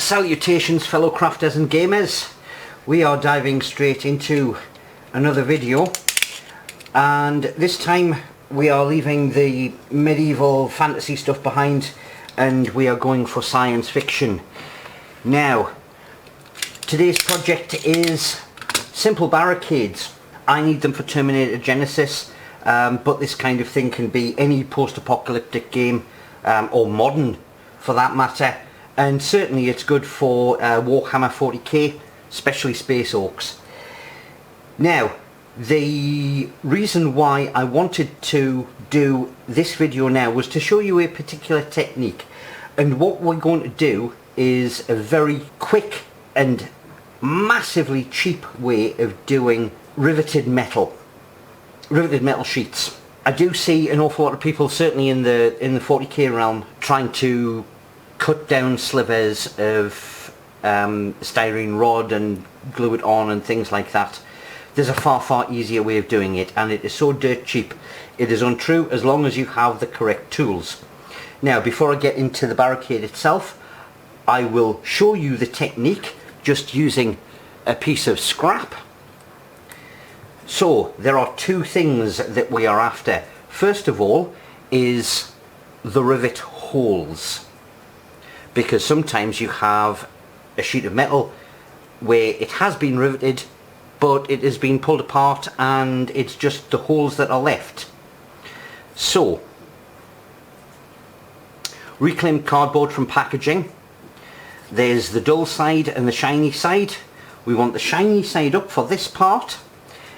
Salutations fellow crafters and gamers. We are diving straight into another video, and this time we are leaving the medieval fantasy stuff behind and we are going for science fiction. Now, today's project is simple barricades. I need them for Terminator Genesis, but this kind of thing can be any post-apocalyptic game, or modern for that matter. And certainly it's good for Warhammer 40k, especially Space Orcs. Now, the reason why I wanted to do this video now was to show you a particular technique. And what we're going to do is a very quick and massively cheap way of doing riveted metal sheets. I do see an awful lot of people, certainly in the 40k realm, trying to cut down slivers of styrene rod and glue it on and things like that. There's a far easier way of doing it, and it is so dirt cheap. It is untrue as long as you have the correct tools. Now, before I get into the barricade itself, I will show you the technique just using a piece of scrap. So there are two things that we are after. First of all is the rivet holes, because sometimes you have a sheet of metal where it has been riveted but it has been pulled apart and it's just the holes that are left. So, reclaimed cardboard from packaging. There's the dull side and the shiny side. We want the shiny side up for this part,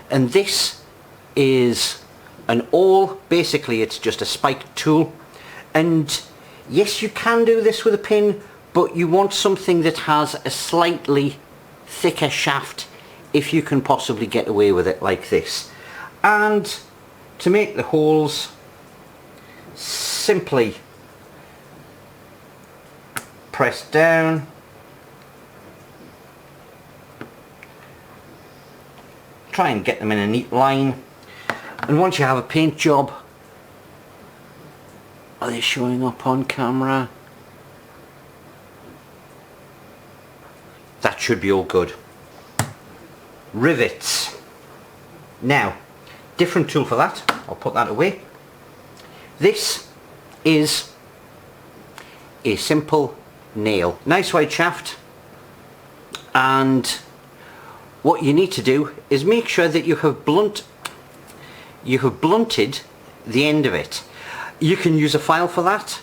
and this is an awl. Basically it's just a spiked tool, and yes, you can do this with a pin, but you want something that has a slightly thicker shaft if you can possibly get away with it, like this. And to make the holes, simply press down, try and get them in a neat line, and once you have a paint job, are they showing up on camera? That should be all good. Rivets. Now, different tool for that. I'll put that away. This is a simple nail. Nice wide shaft, and what you need to do is make sure that you have blunted the end of it. You can use a file for that.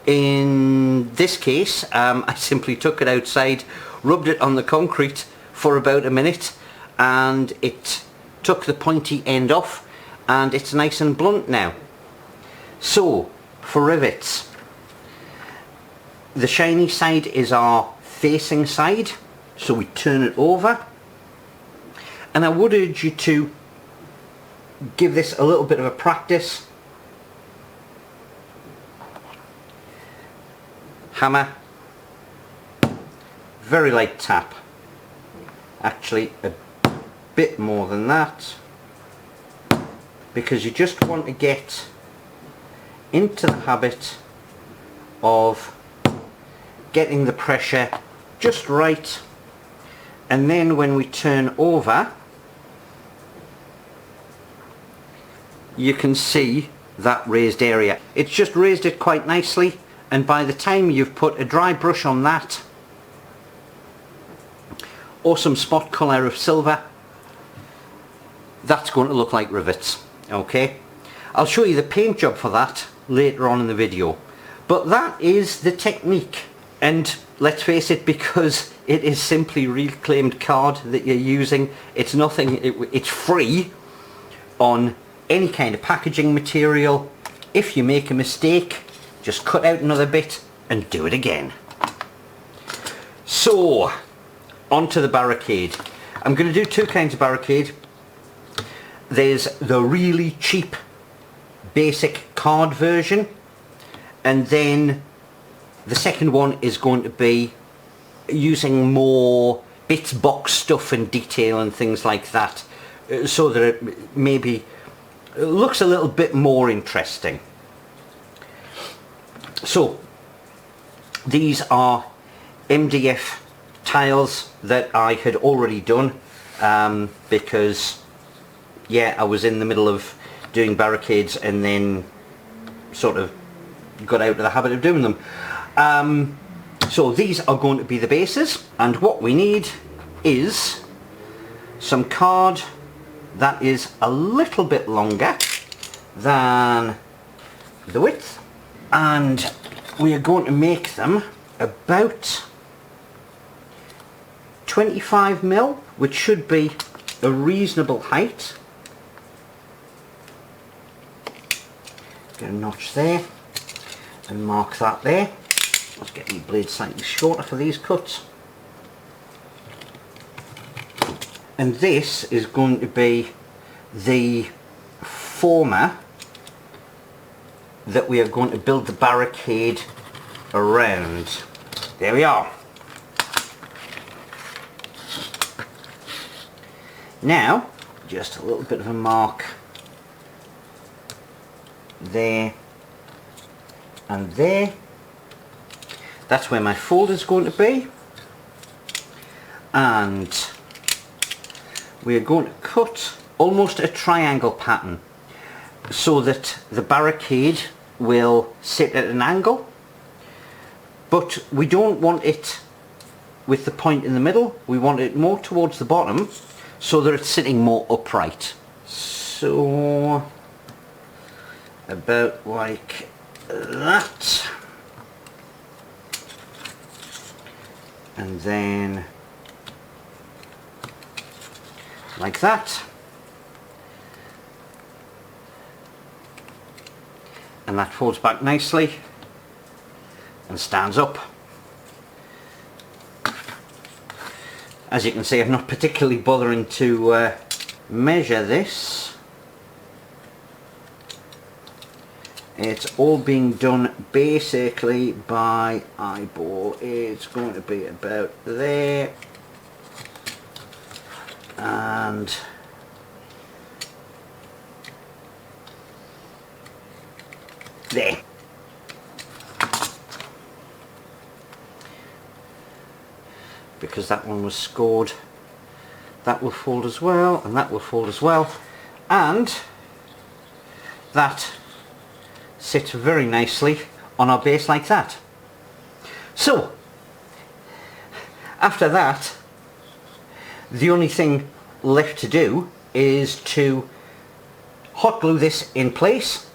In this case, I simply took it outside, rubbed it on the concrete for about a minute, and it took the pointy end off, and it's nice and blunt now. So, for rivets, the shiny side is our facing side, so we turn it over, and I would urge you to give this a little bit of a practice. Hammer, very light tap, actually a bit more than that, because you just want to get into the habit of getting the pressure just right, and then when we turn over, you can see that raised area. It's just raised it quite nicely, and by the time you've put a dry brush on that, or some spot colour of silver, that's going to look like rivets. Okay, I'll show you the paint job for that later on in the video, but that is the technique. And let's face it, because it is simply reclaimed card that you're using, it's nothing, it's free on any kind of packaging material. If you make a mistake, just cut out another bit and do it again. So, onto the barricade. I'm going to do two kinds of barricade. There's the really cheap basic card version, and then the second one is going to be using more bits, box stuff and detail and things like that, so that it maybe looks a little bit more interesting. So these are MDF tiles that I had already done because yeah, I was in the middle of doing Barricades and then sort of got out of the habit of doing them. So these are going to be the bases, and what we need is some card that is a little bit longer than the width, and we are going to make them about 25mm, which should be a reasonable height. Get a notch there and mark that there. Let's get the blade slightly shorter for these cuts. And this is going to be the former that we are going to build the barricade around. There we are. Now, just a little bit of a mark there and there. That's where my folder is going to be, and we're going to cut almost a triangle pattern so that the barricade will sit at an angle, but we don't want it with the point in the middle. We want it more towards the bottom so that it's sitting more upright. So about like that. And then like that, and that folds back nicely and stands up. As you can see, I'm not particularly bothering to measure this. It's all being done basically by eyeball. It's going to be about there and there. Because that one was scored, that will fold as well, and that will fold as well, and that sits very nicely on our base like that. So after that, the only thing left to do is to hot glue this in place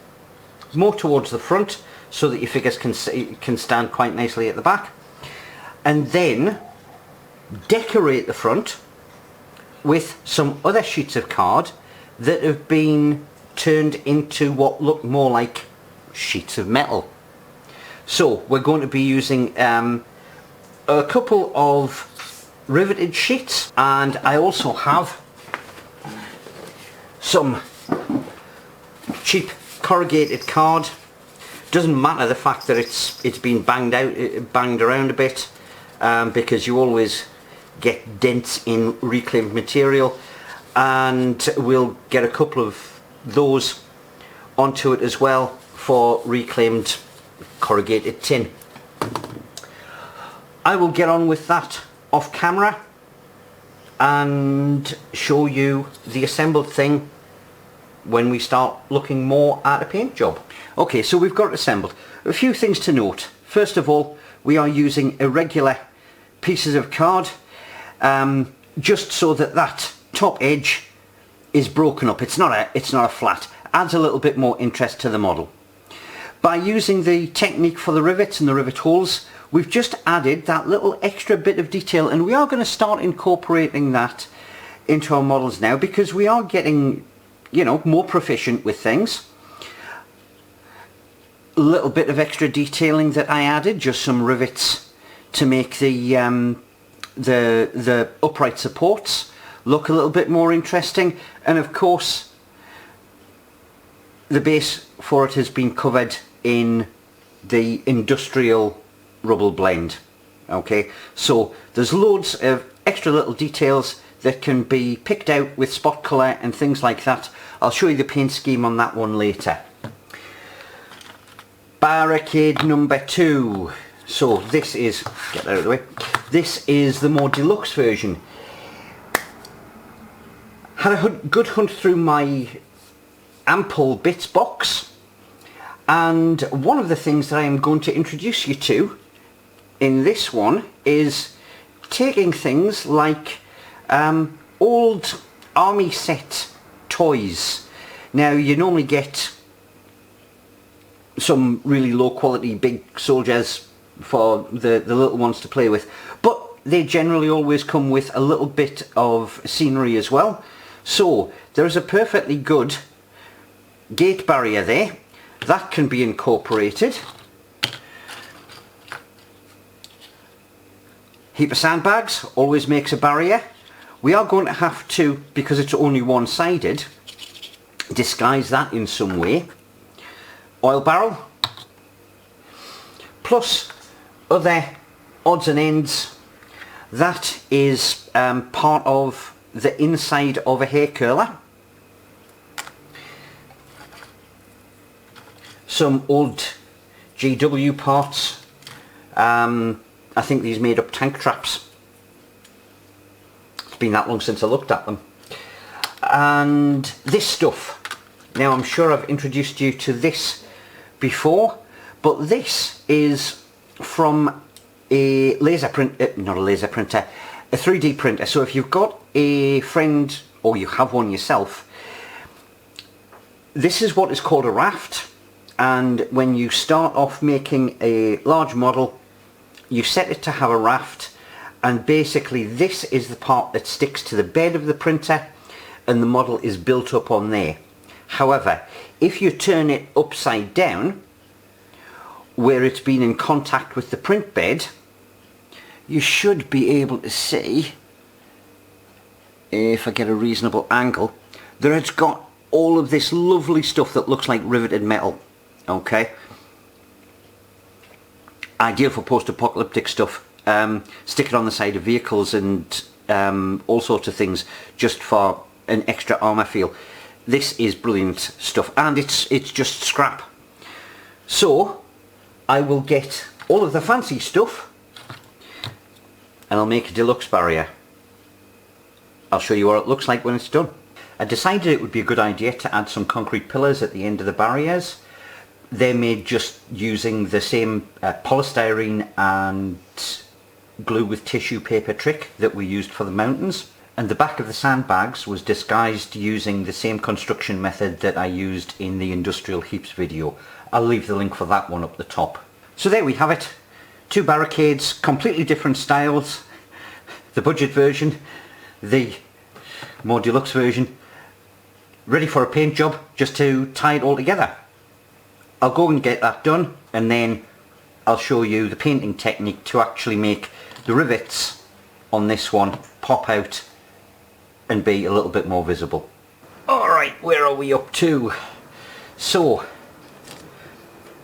more towards the front so that your figures can stand quite nicely at the back, and then decorate the front with some other sheets of card that have been turned into what look more like sheets of metal. So we're going to be using a couple of riveted sheets, and I also have some cheap corrugated card. Doesn't matter the fact that it's been banged around a bit, because you always get dents in reclaimed material, and we'll get a couple of those onto it as well for reclaimed corrugated tin. I will get on with that off camera and show you the assembled thing when we start looking more at a paint job. Okay, so we've got it assembled. A few things to note. First of all, we are using irregular pieces of card, just so that that top edge is broken up. It's not a flat. Adds a little bit more interest to the model. By using the technique for the rivets and the rivet holes, we've just added that little extra bit of detail, and we are going to start incorporating that into our models now, because we are getting, you know, more proficient with things. A little bit of extra detailing that I added, just some rivets to make the upright supports look a little bit more interesting, and of course the base for it has been covered in the industrial rubble blend. Okay, so there's loads of extra little details that can be picked out with spot colour and things like that. I'll show you the paint scheme on that one later. Barricade number 2. So this is, get that out of the way, this is the more deluxe version. Had a good hunt through my ample bits box, and one of the things that I am going to introduce you to in this one is taking things like old army set toys. Now you normally get some really low quality big soldiers for the little ones to play with, but they generally always come with a little bit of scenery as well. So there's a perfectly good gate barrier there that can be incorporated. Heap of sandbags always makes a barrier. We are going to have to, because it's only one-sided, disguise that in some way. Oil barrel, plus other odds and ends. That is part of the inside of a hair curler. Some old GW parts. I think these made up tank traps. It's been that long since I looked at them. And this stuff. Now I'm sure I've introduced you to this before, but this is from a laser print, not a laser printer, a 3D printer. So if you've got a friend or you have one yourself, this is what is called a raft. And when you start off making a large model, you set it to have a raft, and basically this is the part that sticks to the bed of the printer and the model is built up on there. However, if you turn it upside down where it's been in contact with the print bed, you should be able to see, if I get a reasonable angle, that it's got all of this lovely stuff that looks like riveted metal. Okay, ideal for post-apocalyptic stuff. Stick it on the side of vehicles and all sorts of things, just for an extra armour feel. This is brilliant stuff, and it's just scrap. So I will get all of the fancy stuff and I'll make a deluxe barrier. I'll show you what it looks like when it's done. I decided it would be a good idea to add some concrete pillars at the end of the barriers. They're made just using the same polystyrene and glue with tissue paper trick that we used for the mountains. And the back of the sandbags was disguised using the same construction method that I used in the industrial heaps video. I'll leave the link for that one up the top. So there we have it. 2 barricades, completely different styles. The budget version, the more deluxe version. Ready for a paint job, just to tie it all together. I'll go and get that done, and then I'll show you the painting technique to actually make the rivets on this one pop out and be a little bit more visible. Alright, where are we up to? So,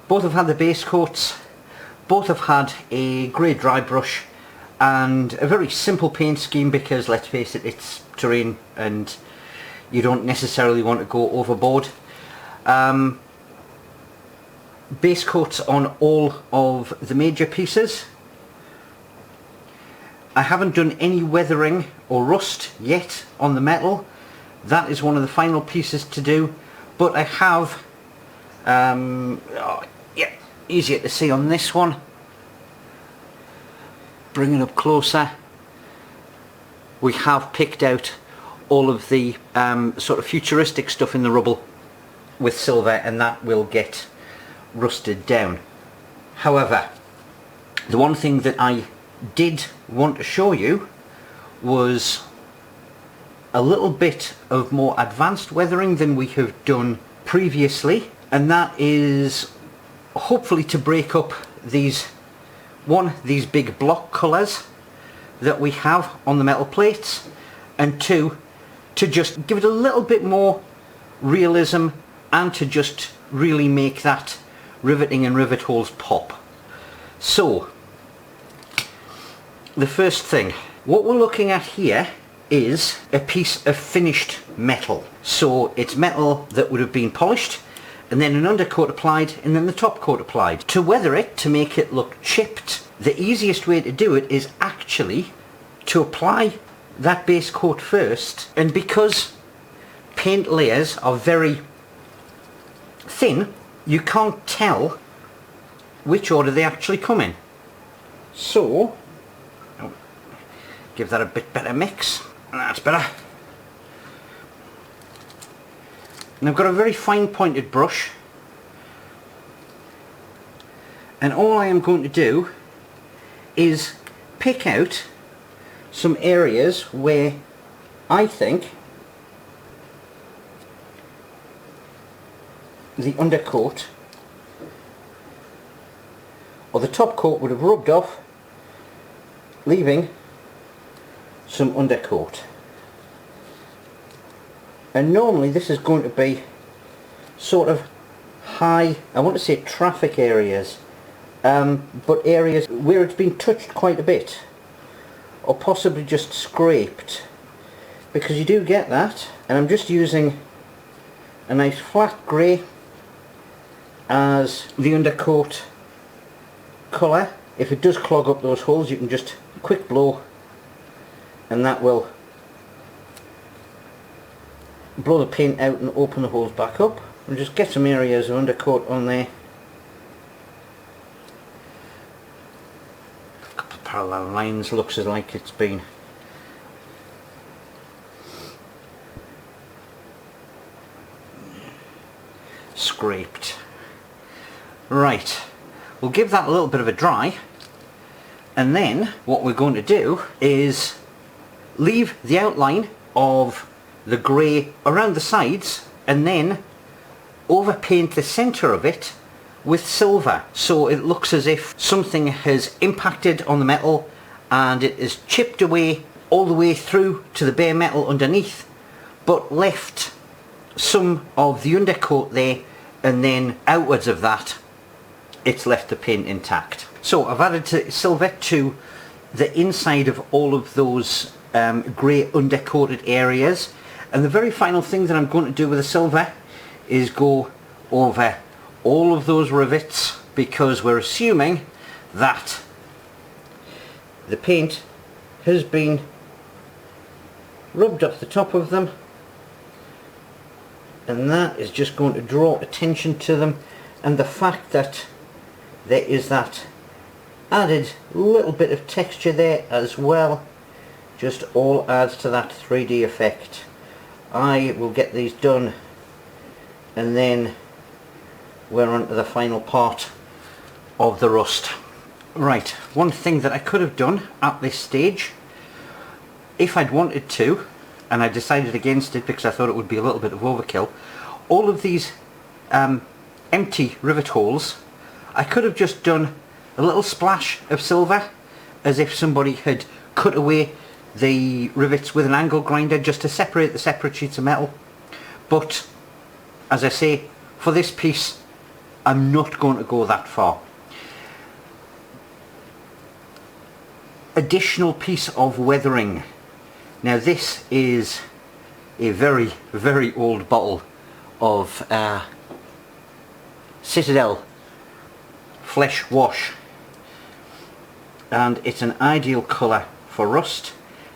both have had the base coats, both have had a grey dry brush and a very simple paint scheme, because let's face it, it's terrain and you don't necessarily want to go overboard. Base coats on all of the major pieces. I haven't done any weathering or rust yet on the metal. That is one of the final pieces to do, but I have yeah, easier to see on this one. Bring it up closer. We have picked out all of the sort of futuristic stuff in the rubble with silver, and that will get rusted down. However, the one thing that I did want to show you was a little bit of more advanced weathering than we have done previously, and that is hopefully to break up these big block colours that we have on the metal plates, and two, to just give it a little bit more realism and to just really make that riveting and rivet holes pop. So the first thing, what we're looking at here is a piece of finished metal. So it's metal that would have been polished, and then an undercoat applied, and then the top coat applied. To weather it, to make it look chipped, the easiest way to do it is actually to apply that base coat first, and because paint layers are very thin, you can't tell which order they actually come in. So give that a bit better mix. That's better. And I've got a very fine pointed brush, and all I am going to do is pick out some areas where I think the undercoat or the top coat would have rubbed off, leaving some undercoat. And normally this is going to be sort of high, I want to say traffic areas, but areas where it's been touched quite a bit, or possibly just scraped, because you do get that. And I'm just using a nice flat grey as the undercoat colour. If it does clog up those holes, you can just quick blow and that will blow the paint out and open the holes back up, and just get some areas of undercoat on there. A couple of parallel lines, looks as like it's been scraped. Right, we'll give that a little bit of a dry, and then what we're going to do is leave the outline of the grey around the sides, and then overpaint the centre of it with silver, so it looks as if something has impacted on the metal and it is chipped away all the way through to the bare metal underneath, but left some of the undercoat there, and then outwards of that it's left the paint intact. So I've added silver to the inside of all of those grey undercoated areas, and the very final thing that I'm going to do with the silver is go over all of those rivets, because we're assuming that the paint has been rubbed off the top of them, and that is just going to draw attention to them, and the fact that there is that added little bit of texture there as well just all adds to that 3D effect. I will get these done, and then we're on to the final part of the rust. Right, one thing that I could have done at this stage, if I'd wanted to, and I decided against it because I thought it would be a little bit of overkill, all of these empty rivet holes, I could have just done a little splash of silver, as if somebody had cut away the rivets with an angle grinder just to separate the separate sheets of metal. But as I say, for this piece I'm not going to go that far. Additional piece of weathering. Now this is a very, very old bottle of Citadel Flesh Wash, and it's an ideal colour for rust.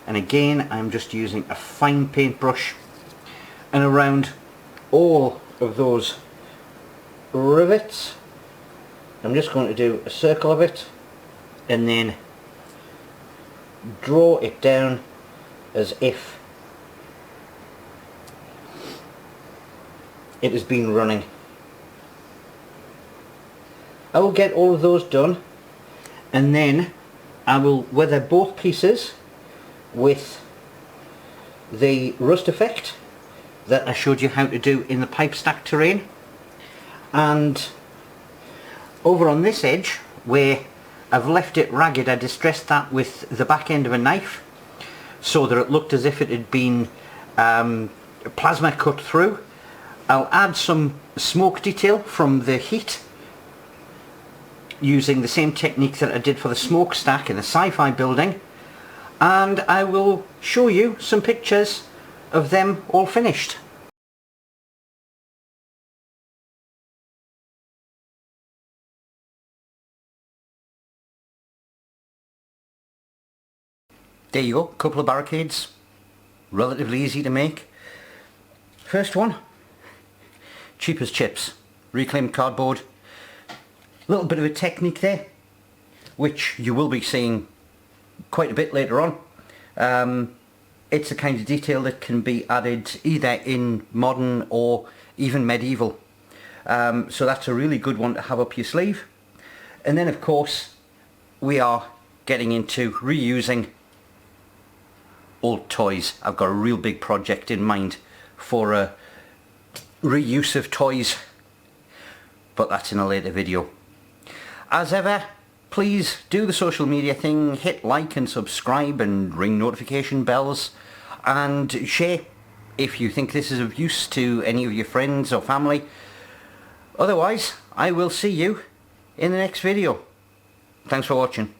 And again, I'm just using a fine paintbrush, and around all of those rivets I'm just going to do a circle of it, and then draw it down as if it has been running. I will get all of those done, and then I will weather both pieces with the rust effect that I showed you how to do in the pipe stack terrain. And over on this edge where I've left it ragged, I distressed that with the back end of a knife so that it looked as if it had been plasma cut through. I'll add some smoke detail from the heat using the same technique that I did for the smokestack in the Sci-Fi building, and I will show you some pictures of them all finished. there you go, couple of barricades, relatively easy to make. First one, cheap as chips, reclaimed cardboard. A little bit of a technique there, which you will be seeing quite a bit later on. It's a kind of detail that can be added either in modern or even medieval. So that's a really good one to have up your sleeve. And then of course we are getting into reusing old toys. I've got a real big project in mind for a reuse of toys, but that's in a later video. As ever, please do the social media thing, hit like and subscribe and ring notification bells, and share if you think this is of use to any of your friends or family. Otherwise, I will see you in the next video. Thanks for watching.